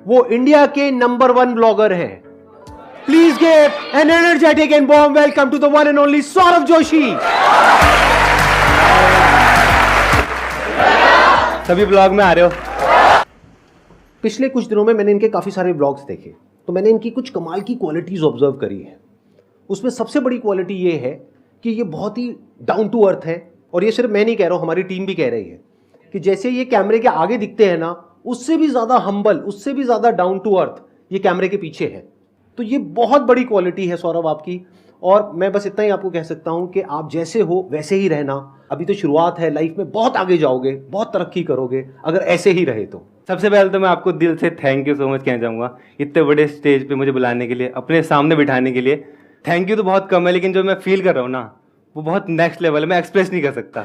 वो इंडिया के नंबर 1 ब्लॉगर हैं। Please give an energetic and warm welcome to the one and only Saurabh Joshi. सभी ब्लॉग में आ रहे हो। पिछले कुछ दिनों में मैंने इनके काफी सारे ब्लॉग्स देखे, तो मैंने इनकी कुछ कमाल की क्वालिटीज ऑब्जर्व करी है। उसमें सबसे बड़ी क्वालिटी ये है कि ये बहुत ही डाउन टू अर्थ है, और ये सिर्फ मैं नहीं कह रहा हूं, हमारी टीम भी कह रही है कि जैसे ये कैमरे के आगे दिखते हैं ना, उससे भी ज्यादा हम्बल, उससे भी ज्यादा डाउन टू अर्थ ये कैमरे के पीछे है। तो ये बहुत बड़ी क्वालिटी है सौरभ आपकी, और मैं बस इतना ही आपको कह सकता हूं कि आप जैसे हो वैसे ही रहना। अभी तो शुरुआत है, लाइफ में बहुत आगे जाओगे, बहुत तरक्की करोगे अगर ऐसे ही रहे तो। सबसे पहले तो मैं आपको दिल से थैंक यू सो मच कहना चाहूँगा, इतने बड़े स्टेज पे मुझे बुलाने के लिए, अपने सामने बिठाने के लिए। थैंक यू तो बहुत कम है, लेकिन जो मैं फील कर रहा हूँ ना, वो बहुत नेक्स्ट लेवल है, मैं एक्सप्रेस नहीं कर सकता।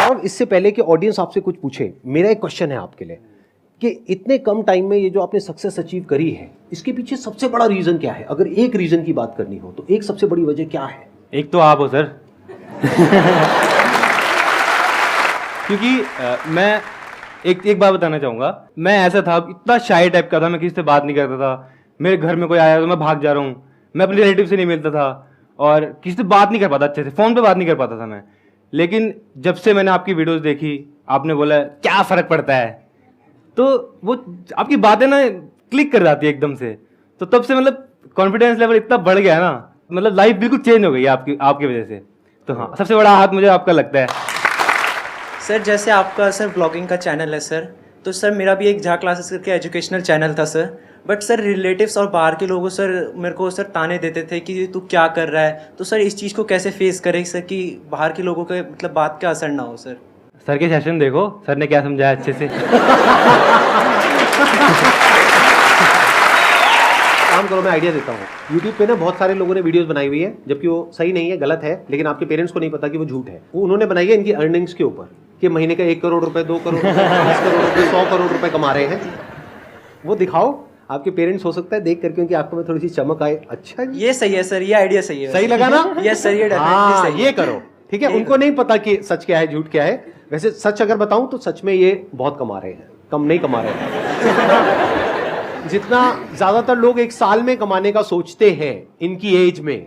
और इससे पहले कि ऑडियंस आपसे कुछ पूछे, मेरा एक क्वेश्चन है आपके लिए कि इतने कम टाइम में ये जो आपने सक्सेस अचीव करी है, इसके पीछे सबसे बड़ा रीजन क्या है? अगर एक रीजन की बात करनी हो तो एक सबसे बड़ी वजह क्या है? एक तो आप हो सर। क्योंकि मैं एक बात बताना चाहूँगा, मैं ऐसा था, इतना शाई टाइप का था, मैं किसी से बात नहीं करता था। मेरे घर में कोई आया तो मैं भाग जा रहा हूँ, मैं अपने रिलेटिव से नहीं मिलता था, और किसी से बात नहीं कर पाता, अच्छे से फ़ोन पे बात नहीं कर पाता था मैं। लेकिन जब से मैंने आपकी वीडियोस देखी, आपने बोला क्या फ़र्क पड़ता है, तो वो आपकी बातें ना क्लिक कर जाती है एकदम से। तो तब से मतलब कॉन्फिडेंस लेवल इतना बढ़ गया ना, मतलब लाइफ बिल्कुल चेंज हो गई है आपकी वजह से। तो हाँ, सबसे बड़ा हाथ मुझे आपका लगता है। सर जैसे आपका सर ब्लॉगिंग का चैनल है सर, तो सर मेरा भी एक झा क्लासेस करके एजुकेशनल चैनल था सर। बट सर रिलेटिव्स और बाहर के लोगों सर मेरे को सर ताने देते थे कि तू क्या कर रहा है। तो सर इस चीज़ को कैसे फेस करें सर कि बाहर के लोगों के मतलब बात का असर ना हो सर? सर के सेशन देखो, सर ने क्या समझाया अच्छे से। काम करो, मैं आइडिया देता हूँ। YouTube पे ना बहुत सारे लोगों ने वीडियोस बनाई हुई है, जबकि वो सही नहीं है, गलत है, लेकिन आपके पेरेंट्स को नहीं पता कि वो झूठ है। वो उन्होंने बनाई है इनकी अर्निंग्स के ऊपर कि महीने का 1 करोड़ रुपए, 2 करोड़ रुपए, 10 करोड़ रुपए, 100 करोड़ रुपए कमा रहे हैं। वो दिखाओ, आपके पेरेंट्स हो सकता है देख करके उनकी आंखों में थोड़ी सी चमक आए। अच्छा जी, ये सही है सर, ये आइडिया सही है। सही लगा ना? यस सर, ये हाँ, सही ये करो, ठीक है। उनको नहीं पता कि सच क्या है, झूठ क्या है। वैसे सच अगर बताऊं तो सच में ये बहुत कमा रहे हैं, कम नहीं कमा रहे हैं। जितना ज्यादातर लोग एक साल में कमाने का सोचते हैं इनकी एज में,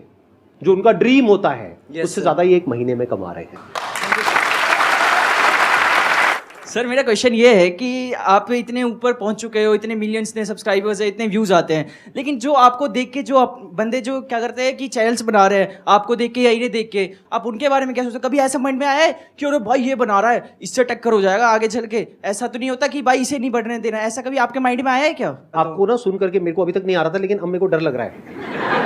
जो उनका ड्रीम होता है, उससे ज्यादा ये 1 महीने में कमा रहे हैं। सर मेरा क्वेश्चन ये है कि आप इतने ऊपर पहुंच चुके हो, इतने मिलियंस ने सब्सक्राइबर्स है, इतने व्यूज़ आते हैं, लेकिन जो आपको देख के जो बंदे जो क्या करते हैं कि चैनल्स बना रहे हैं आपको देख के या इन्हें देख के, आप उनके बारे में क्या सोचते हो? कभी ऐसा माइंड में आया है कि अरे भाई ये बना रहा है, इससे टक्कर हो जाएगा आगे चल के? ऐसा तो नहीं होता कि भाई इसे नहीं बढ़ने देना, ऐसा कभी आपके माइंड में आया है क्या? आपको ना सुन करके मेरे को अभी तक नहीं आ रहा था, लेकिन अब मेरे को डर लग रहा है।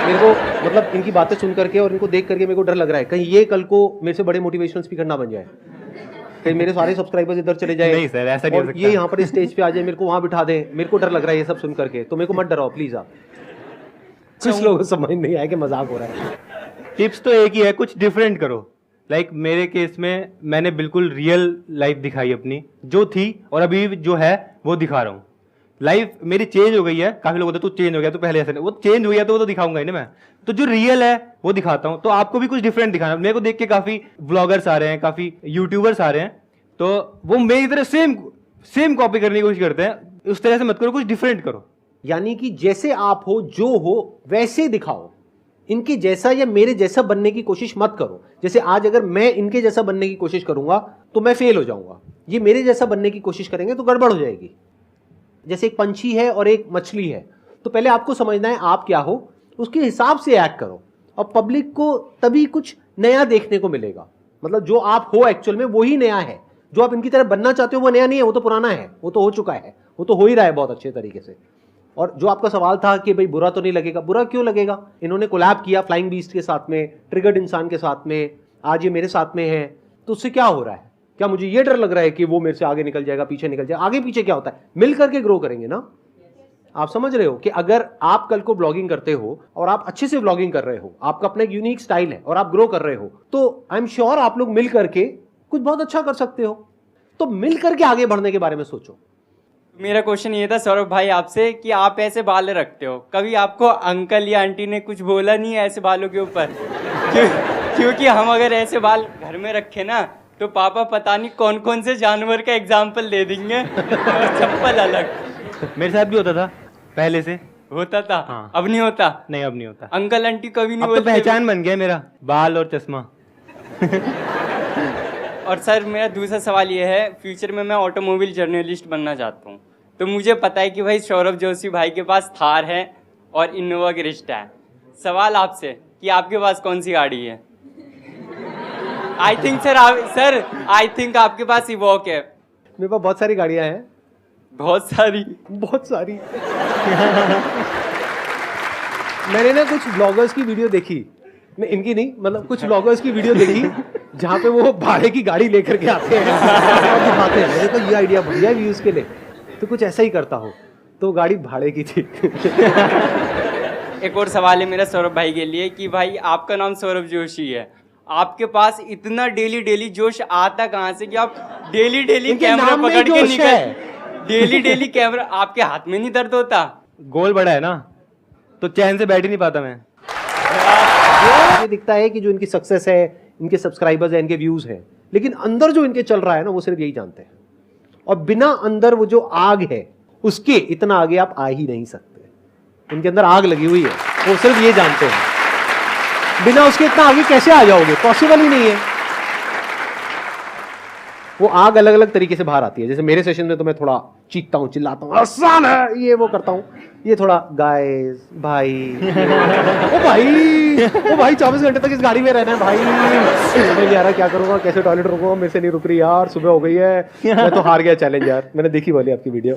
मेरे को मतलब इनकी बातें सुन करके और इनको देख करके मेरे को डर लग रहा है, कहीं ये कल को मेरे से बड़े मोटिवेशनल स्पीकर ना बन जाए, कहीं मेरे सारे सब्सक्राइबर्स इधर चले जाए। नहीं सर, ऐसा नहीं हो सकता। ये यहाँ पर स्टेज पे आ जाए, मेरे को वहां बिठा दे। मेरे को डर लग रहा है ये सब सुन करके, तो मेरे को मत डराओ प्लीज। आप कुछ लोगों को समझ नहीं आया कि मजाक हो रहा है। टिप्स तो एक ही है, कुछ डिफरेंट करो। लाइक मेरे केस में मैंने बिल्कुल रियल लाइफ दिखाई अपनी, जो थी और अभी जो है वो दिखा रहा हूँ। लाइफ मेरी चेंज हो गई है। काफी लोग होते हैं तू चेंज हो गया, तो पहले ऐसा नहीं, वो चेंज हुई है तो वो तो दिखाऊंगा ही ना मैं। तो जो रियल है वो दिखाता हूँ। तो आपको भी कुछ डिफरेंट दिखाना। मेरे को देख के काफी व्लॉगर्स आ रहे हैं, काफी यूट्यूबर्स आ रहे हैं, तो वो मेरी तरह सेम कॉपी करने की कोशिश करते हैं। उस तरह से मत करो, कुछ डिफरेंट करो। यानी कि जैसे आप हो, जो हो वैसे दिखाओ। इनके जैसा या मेरे जैसा बनने की कोशिश मत करो। जैसे आज अगर मैं इनके जैसा बनने की कोशिश करूंगा तो मैं फेल हो जाऊंगा, ये मेरे जैसा बनने की कोशिश करेंगे तो गड़बड़ हो जाएगी। जैसे एक पंछी है और एक मछली है, तो पहले आपको समझना है आप क्या हो, उसके हिसाब से एक्ट करो, और पब्लिक को तभी कुछ नया देखने को मिलेगा। मतलब जो आप हो एक्चुअल में वही नया है, जो आप इनकी तरह बनना चाहते हो वो नया नहीं है, वो तो पुराना है, वो तो हो चुका है, वो तो हो ही रहा है बहुत अच्छे तरीके से। और जो आपका सवाल था कि भाई बुरा तो नहीं लगेगा, बुरा क्यों लगेगा? इन्होंने कोलैब किया फ्लाइंग बीस्ट के साथ में, ट्रिगर्ड इंसान के साथ में, आज ये मेरे साथ में है, तो उससे क्या हो रहा है? क्या मुझे ये डर लग रहा है कि वो मेरे से आगे निकल जाएगा, पीछे निकल जाएगा? आगे पीछे क्या होता है, मिल करके ग्रो करेंगे ना। आप समझ रहे हो कि अगर आप कल को ब्लॉगिंग करते हो और आप अच्छे से ब्लॉगिंग कर रहे हो, आपका अपना एक यूनिक स्टाइल है और आप ग्रो कर रहे हो, तो आई एम श्योर आप लोग मिल करके कुछ बहुत अच्छा कर सकते हो। तो मिल करके आगे बढ़ने के बारे में सोचो। मेरा क्वेश्चन ये था सौरभ भाई आपसे कि आप ऐसे बाल रखते हो, कभी आपको अंकल या आंटी ने कुछ बोला नहीं है ऐसे बालों के ऊपर? क्योंकि हम अगर ऐसे बाल घर में रखे ना तो पापा पता नहीं कौन कौन से जानवर का एग्जाम्पल दे देंगे, चप्पल अलग। मेरे साथ भी होता था पहले से। होता था हाँ। अब नहीं होता। नहीं, अब नहीं होता। अंकल आंटी कभी नहीं अब तो बोलते। पहचान बन गया मेरा, बाल और चश्मा। और सर मेरा दूसरा सवाल ये है, फ्यूचर में मैं ऑटोमोबाइल जर्नलिस्ट बनना चाहता हूँ, तो मुझे पता है कि भाई सौरभ जोशी भाई के पास थार है और इनोवा क्रिस्टा है। सवाल आपसे कि आपके पास कौन सी गाड़ी है? आई थिंक आई थिंक आपके पास इवॉक है। मेरे पास बहुत सारी गाड़ियां हैं, बहुत सारी। बहुत सारी। मैंने ना कुछ ब्लॉगर्स की वीडियो देखी, नहीं इनकी नहीं, मतलब कुछ ब्लॉगर्स की वीडियो देखी जहाँ पे वो भाड़े की गाड़ी लेकर के आते हैं और दिखाते हैं। मेरे को ये आइडिया बढ़िया है व्यूज के लिए, तो कुछ ऐसा ही करता हूँ। तो गाड़ी भाड़े की थी। एक और सवाल है मेरा सौरभ भाई के लिए कि भाई आपका नाम सौरभ जोशी है, आपके पास इतना डेली जोश आता कहाँ से कि आप डेली इनके कैमरा नाम में पकड़ के जोश है। निकल डेली कैमरा, आपके हाथ में नहीं दर्द होता? गोल बड़ा है ना, तो चैन से बैठ ही नहीं पाता मैं। ये दिखता है कि जो इनकी सक्सेस है, इनके सब्सक्राइबर्स है, इनके व्यूज हैं, लेकिन अंदर जो इनके चल रहा है ना, वो सिर्फ यही जानते हैं। और बिना अंदर वो जो आग है, उसके इतना आगे आप आ ही नहीं सकते। इनके अंदर आग लगी हुई है, वो सिर्फ ये जानते हैं। बिना उसके इतना आगे कैसे आ जाओगे? पॉसिबल ही नहीं है। वो आग अलग अलग तरीके से बाहर आती है। जैसे मेरे सेशन में तो मैं थोड़ा चीखता हूँ, चिल्लाता हूँ, आसान है, ये वो करता हूँ। ये थोड़ा गाइस भाई, ओ भाई 24 घंटे तक इस गाड़ी में रहना है भाई, समझ नहीं आ रहा क्या करूंगा, कैसे टॉयलेट रुकूंगा, मेरे से नहीं रुक रही यार, सुबह हो गई है, मैं तो हार गया चैलेंज यार। मैंने देखी वाली आपकी वीडियो।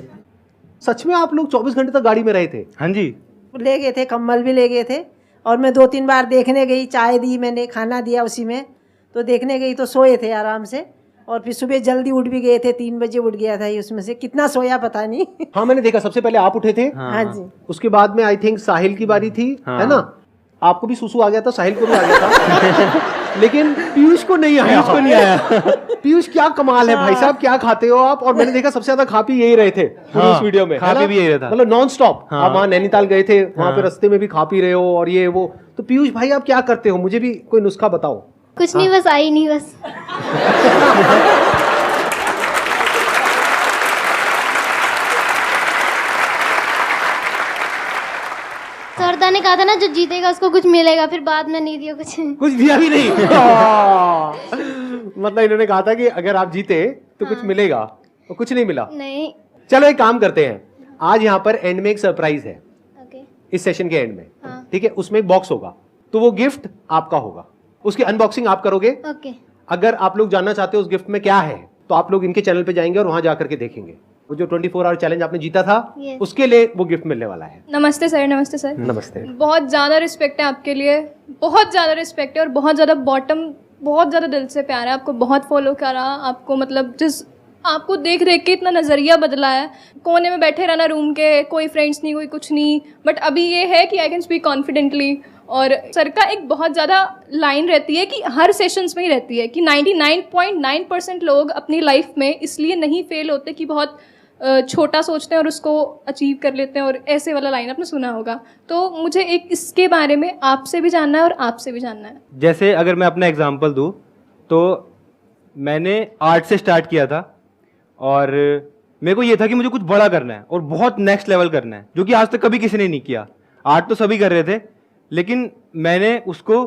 सच में आप लोग 24 घंटे तक गाड़ी में रहे थे? हाँ जी। ले गए थे, कम्बल भी ले गए थे। और मैं 2-3 बार देखने गई, चाय दी मैंने, खाना दिया उसी में, तो देखने गई तो सोए थे आराम से। और फिर सुबह जल्दी उठ भी गए थे, 3 बजे उठ गया था। उसमें से कितना सोया पता नहीं। हाँ मैंने देखा, सबसे पहले आप उठे थे। हाँ जी। उसके बाद में आई थिंक साहिल की बारी थी, है ना? आपको भी सुसु आ गया था, साहिल को भी आ गया था। लेकिन पीयूष को नहीं आया। पीयूष क्या कमाल है भाई साहब, क्या खाते हो आप? और मैंने देखा सबसे ज्यादा खा पी यही रहे थे पूरी उस वीडियो में। खा पी भी यही रहा था, मतलब नॉन स्टॉप। आप वहां नैनीताल गए थे, वहां पे रास्ते में भी खा पी रहे हो और ये वो। तो पीयूष भाई आप क्या करते हो? मुझे भी कोई नुस्खा बताओ। कुछ नहीं, बस आई नहीं बस। सरदा ने कहा था ना जो जीतेगा उसको कुछ मिलेगा, फिर बाद में नहीं दिया कुछ दिया भी नहीं। मतलब इन्होंने कहा था कि अगर आप जीते तो कुछ मिलेगा, और कुछ नहीं मिला। नहीं। चलो एक काम करते हैं, आज यहाँ पर एंड में एक सरप्राइज है। ओके। इस सेशन के एंड में, हाँ। ठीक है? उसमें एक बॉक्स होगा, तो वो गिफ्ट आपका होगा, उसकी अनबॉक्सिंग आप करोगे। ओके। अगर आप लोग जानना चाहते हो उस गिफ्ट में क्या है, तो आप लोग इनके चैनल पे जाएंगे और वहां जाकर के देखेंगे। वो जो 24 आवर चैलेंज आपने जीता था, Yes. उसके लिए वो गिफ्ट मिलने वाला है। नमस्ते सर। नमस्ते सर। नमस्ते। बहुत ज़्यादा रिस्पेक्ट है आपके लिए, बहुत ज़्यादा रिस्पेक्ट है, और बहुत ज़्यादा बहुत ज़्यादा दिल से प्यार है। आपको बहुत फॉलो करा, आपको मतलब जिस आपको देख देख के इतना नज़रिया बदला है। कोने में बैठे रहना रूम के, कोई फ्रेंड्स नहीं, कोई कुछ नहीं, बट अभी ये है कि आई कैन स्पीक कॉन्फिडेंटली। और सर का एक बहुत ज़्यादा लाइन रहती है कि हर सेशंस में ही रहती है कि 99.9% लोग अपनी लाइफ में इसलिए नहीं फेल होते कि बहुत छोटा सोचते हैं और उसको अचीव कर लेते हैं, और ऐसे वाला लाइन आपने सुना होगा। तो मुझे एक इसके बारे में आपसे भी जानना है और आपसे भी जानना है। जैसे अगर मैं अपना एग्जांपल दूं, तो मैंने आर्ट से स्टार्ट किया था, और मेरे को ये था कि मुझे कुछ बड़ा करना है और बहुत नेक्स्ट लेवल करना है, जो कि आज तक कभी किसी ने नहीं किया। आर्ट तो सभी कर रहे थे, लेकिन मैंने उसको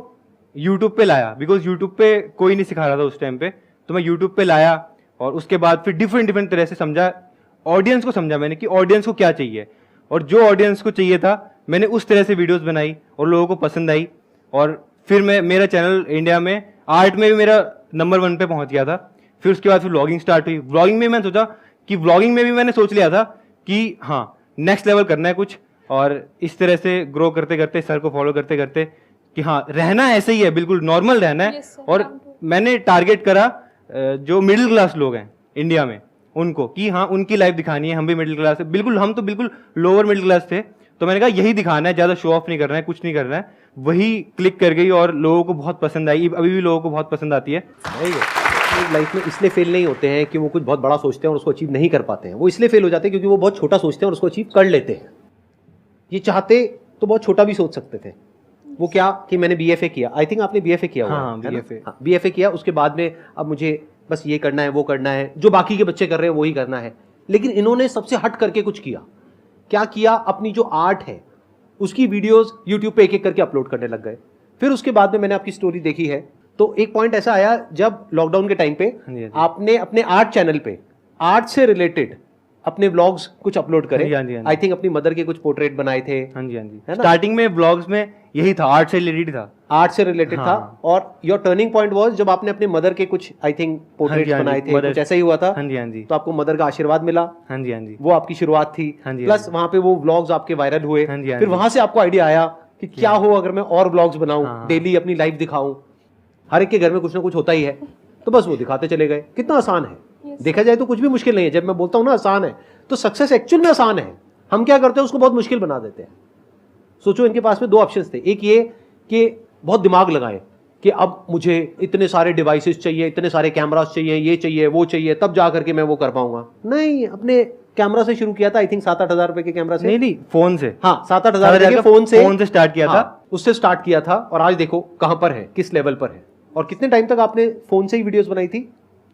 यूट्यूब पे लाया, बिकॉज यूट्यूब पे कोई नहीं सिखा रहा था उस टाइम पे। तो मैं यूट्यूब पे लाया, और उसके बाद फिर डिफरेंट तरह से समझा, ऑडियंस को समझा मैंने कि ऑडियंस को क्या चाहिए, और जो ऑडियंस को चाहिए था मैंने उस तरह से वीडियोस बनाई और लोगों को पसंद आई। और फिर मेरा चैनल इंडिया में आर्ट में भी मेरा नंबर 1 पे पहुंच गया था। फिर उसके बाद फिर व्लॉगिंग स्टार्ट हुई। व्लॉगिंग में मैंने सोचा कि व्लॉगिंग में भी मैंने सोच लिया था कि हाँ नेक्स्ट लेवल करना है कुछ, और इस तरह से ग्रो करते करते, सर को फॉलो करते करते कि हाँ रहना ऐसे ही है, बिल्कुल नॉर्मल रहना है। Yes, sir. और मैंने टारगेट करा जो मिडिल क्लास लोग हैं इंडिया में, उनको, कि हाँ उनकी लाइफ दिखानी है। हम भी मिडिल क्लास है, बिल्कुल, हम तो बिल्कुल लोअर मिडिल क्लास थे। तो मैंने कहा यही दिखाना है, ज़्यादा शो ऑफ नहीं करना है, कुछ नहीं करना है। वही क्लिक कर गई और लोगों को बहुत पसंद आई, अभी भी लोगों को बहुत पसंद आती है। लाइफ में इसलिए फेल नहीं होते हैं कि वो कुछ बहुत बड़ा सोचते हैं और उसको अचीव नहीं कर पाते हैं। वो इसलिए फेल हो जाते हैं क्योंकि वो बहुत छोटा सोचते हैं और उसको अचीव कर लेते हैं। ये चाहते तो बहुत छोटा भी सोच सकते थे। वो क्या कि मैंने BFA किया, आई थिंक आपने BFA किया हुआ है। हाँ, BFA। हाँ, BFA किया, उसके बाद में अब मुझे बस ये करना है, वो करना है, जो बाकी के बच्चे कर रहे हैं वही करना है। लेकिन इन्होंने सबसे हट करके कुछ किया। क्या किया, अपनी जो आर्ट है उसकी वीडियोस यूट्यूब पे एक एक करके अपलोड करने लग गए। फिर उसके बाद में मैंने आपकी स्टोरी देखी है, तो एक पॉइंट ऐसा आया जब लॉकडाउन के टाइम पे हाँ जी। आपने अपने आर्ट चैनल पे आर्ट से रिलेटेड अपने व्लॉग्स कुछ अपलोड करे। हाँ जी, हाँ जी। आई थिंक अपनी मदर के कुछ पोर्ट्रेट बनाए थे, हाँ जी, हाँ जी। है ना? स्टार्टिंग में ब्लॉग्स में यही था, आर्ट से रिलेटेड था। आर्ट से रिलेटेड था। हाँ। और योर टर्निंग पॉइंट वाज जब आपने अपने मदर के कुछ आई थिंक पोर्ट्रेट हाँ जी, बनाए थे, mother- कुछ ऐसा ही हुआ था। हाँ जी, हाँ जी। तो आपको मदर का आशीर्वाद मिला, हाँ जी, हाँ जी। वो आपकी शुरुआत थी। हाँ जी, प्लस हाँ वहां पे वो व्लॉग्स आपके वायरल हुए। हाँ जी, हाँ फिर जी। वहां से आपको आइडिया आया कि क्या हो अगर मैं और व्लॉग्स बनाऊं, हाँ। डेली अपनी लाइफ दिखाऊं। हर एक के घर में कुछ ना कुछ होता ही है, तो बस वो दिखाते चले गए। कितना आसान है, देखा जाए तो कुछ भी मुश्किल नहीं है। जब मैं बोलता हूं ना आसान है, तो सक्सेस एक्चुअल में आसान है। हम क्या करते हैं, उसको बहुत मुश्किल बना देते हैं। सोचो, इनके पास में दो ऑप्शंस थे। एक ये कि बहुत दिमाग लगाएं कि अब मुझे इतने सारे डिवाइसेस चाहिए, इतने सारे कैमरास चाहिए, ये चाहिए, वो चाहिए, तब जा करके मैं वो कर पाऊंगा। नहीं, अपने कैमरा से शुरू किया था। आई थिंक 7-8 हजार रुपए के कैमरा से। नहीं, फोन से। हाँ, 7-8 हजार रुपए के फोन से स्टार्ट किया था। हाँ, उससे स्टार्ट किया था। और आज देखो कहां पर है, किस लेवल पर है। और कितने टाइम तक आपने फोन से ही वीडियोस बनाई थी?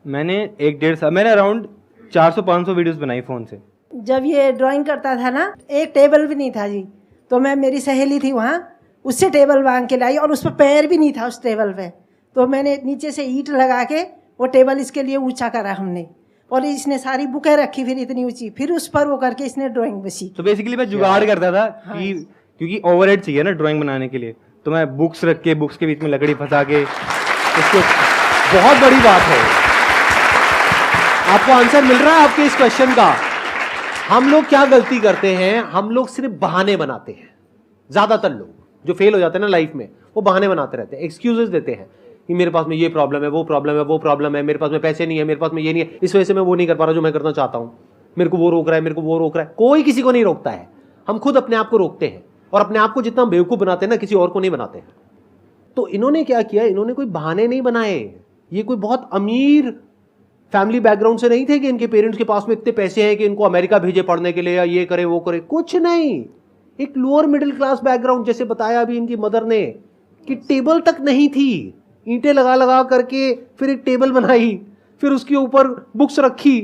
मैंने 1-1.5 साल, मैंने अराउंड 400-500 वीडियोस बनाई फोन से। जब ये ड्राइंग करता था ना, एक टेबल भी नहीं था जी, तो मैं, मेरी सहेली थी वहाँ, उससे टेबल मांग के लाई, और उस पर पैर भी नहीं था उस टेबल पे। तो मैंने नीचे से ईंट लगा के वो टेबल इसके लिए ऊंचा करा हमने, और इसने सारी बुकें रखी फिर इतनी ऊंची, फिर उस पर वो करके इसने ड्राइंग भी सीखी। तो बेसिकली मैं जुगाड़ करता था कि क्योंकि ओवरहेड चाहिए ना ड्राइंग बनाने के लिए, तो मैं बुक्स रख के, बुक्स के बीच में लकड़ी फंसा के इसको बहुत बड़ी बात है। आपको आंसर मिल रहा है आपके इस क्वेश्चन का। हम लोग क्या गलती करते हैं, हम लोग सिर्फ बहाने बनाते हैं। ज्यादातर लोग जो फेल हो जाते हैं ना लाइफ में, वो बहाने बनाते रहते हैं, एक्सक्यूजेस देते हैं कि मेरे पास में ये प्रॉब्लम है, वो प्रॉब्लम है, वो प्रॉब्लम है, मेरे पास में पैसे नहीं है, मेरे पास में ये नहीं है, इस वजह से मैं वो नहीं कर पा रहा जो मैं करना चाहता हूं, मेरे को वो रोक रहा है, मेरे को वो रोक रहा है। कोई किसी को नहीं रोकता है, हम खुद अपने आप को रोकते हैं। और अपने आप को जितना बेवकूफ बनाते हैं ना, किसी और को नहीं बनाते हैं। तो इन्होंने क्या किया, इन्होंने कोई बहाने नहीं बनाए। ये कोई बहुत अमीर फैमिली बैकग्राउंड से नहीं थे कि इनके पेरेंट्स के पास में इतने पैसे हैं कि इनको अमेरिका भेजे पढ़ने के लिए, या ये करे वो करे, कुछ नहीं। एक लोअर मिडिल क्लास बैकग्राउंड, जैसे बताया अभी इनकी मदर ने, कि टेबल तक नहीं थी, ईंटें लगा लगा करके फिर एक टेबल बनाई, फिर उसके ऊपर बुक्स रखी,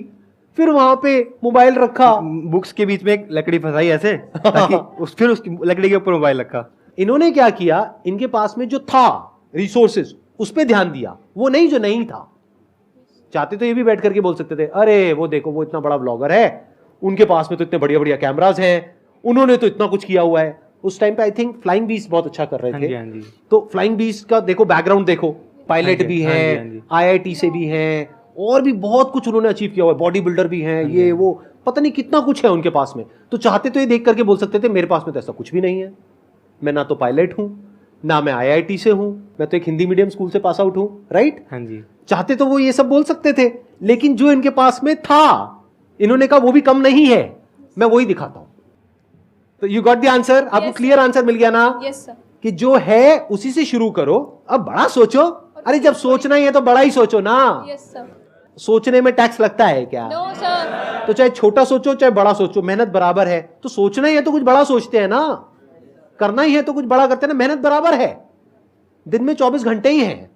फिर वहां पे मोबाइल रखा, बुक्स के बीच में एक लकड़ी फंसाई ऐसे ताकि फिर उसकी लकड़ी के ऊपर मोबाइल रखा। इन्होंने क्या किया, इनके पास में जो था रिसोर्सेज, उस पर ध्यान दिया, वो नहीं जो नहीं था। चाहते तो ये भी बैठ करके बोल सकते थे, अरे वो देखो वो इतना बड़ा ब्लॉगर है, उनके पास में तो इतने बढ़िया बढ़िया कैमराज हैं, उन्होंने तो इतना कुछ किया हुआ है। उस टाइम पे आई थिंक फ्लाइंग बीस्ट बहुत अच्छा कर रहे हाँ थे। जी, हाँ जी। तो फ्लाइंग बीस्ट का देखो बैकग्राउंड, देखो पायलट हाँ जी, भी हाँ जी, है, हाँ जी। IIT से भी हैं, और भी बहुत कुछ उन्होंने अचीव किया हुआ है, बॉडी बिल्डर भी हैं, ये वो पता नहीं कितना कुछ है उनके पास में। तो चाहते तो ये देख करके बोल सकते थे, मेरे पास में तो ऐसा कुछ भी नहीं है, मैं ना तो पायलट हूं, ना मैं IIT से हूं, मैं तो एक हिंदी मीडियम स्कूल से पास आउट हूं, राइट? हाँ जी। चाहते तो वो ये सब बोल सकते थे, लेकिन जो इनके पास में था, इन्होंने कहा वो भी कम नहीं है, मैं वही दिखाता हूं। तो यू गॉट द आंसर, आपको Yes, क्लियर आंसर मिल गया ना? Yes sir. कि जो है उसी से शुरू करो, अब बड़ा सोचो। अरे जब सोचना ही है तो बड़ा ही सोचो ना। Yes sir. सोचने में टैक्स लगता है क्या? No sir. तो चाहे छोटा सोचो चाहे बड़ा सोचो, मेहनत बराबर है। तो सोचना ही है तो कुछ बड़ा सोचते हैं ना, करना ही है तो कुछ बड़ा करते हैं ना, मेहनत बराबर है। दिन में 24 घंटे ही हैं,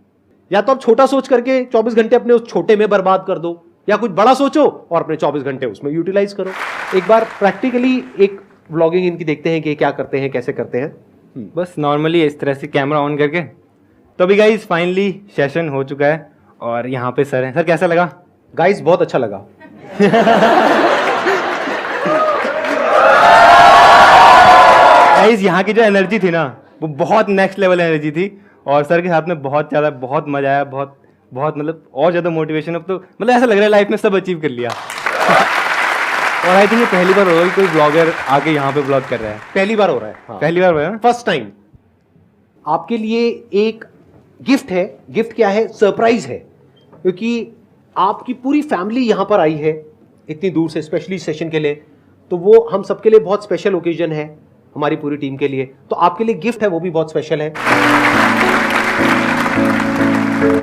या तो आप छोटा सोच करके 24 घंटे अपने उस छोटे में बर्बाद कर दो, या कुछ बड़ा सोचो और अपने 24 घंटे उसमें यूटिलाइज करो। एक बार प्रैक्टिकली एक व्लॉगिंग इनकी देखते हैं कि क्या करते हैं, कैसे करते हैं। बस नॉर्मली इस तरह से कैमरा ऑन करके। तो अभी गाइस फाइनली सेशन हो चुका है और यहाँ पे सर हैं। सर कैसा लगा? गाइस बहुत अच्छा लगा। गाइस यहाँ की जो एनर्जी थी ना, वो बहुत नेक्स्ट लेवल एनर्जी थी, और सर के साथ में बहुत ज़्यादा बहुत मजा आया, बहुत बहुत मतलब और ज़्यादा मोटिवेशन। अब तो मतलब ऐसा लग रहा है लाइफ में सब अचीव कर लिया। और आई थिंक ये पहली बार हो रहा है कोई ब्लॉगर आके यहाँ पे ब्लॉग कर रहा है। पहली बार हो रहा है। हाँ। पहली बार हो रहा है ना? First time. आपके लिए एक गिफ्ट है। गिफ्ट क्या है? सरप्राइज है, क्योंकि आपकी पूरी फैमिली यहां पर आई है इतनी दूर से, स्पेशली सेशन के लिए। तो वो हम सबके लिए बहुत स्पेशल ओकेजन है, हमारी पूरी टीम के लिए। तो आपके लिए गिफ्ट है, वो भी बहुत स्पेशल है।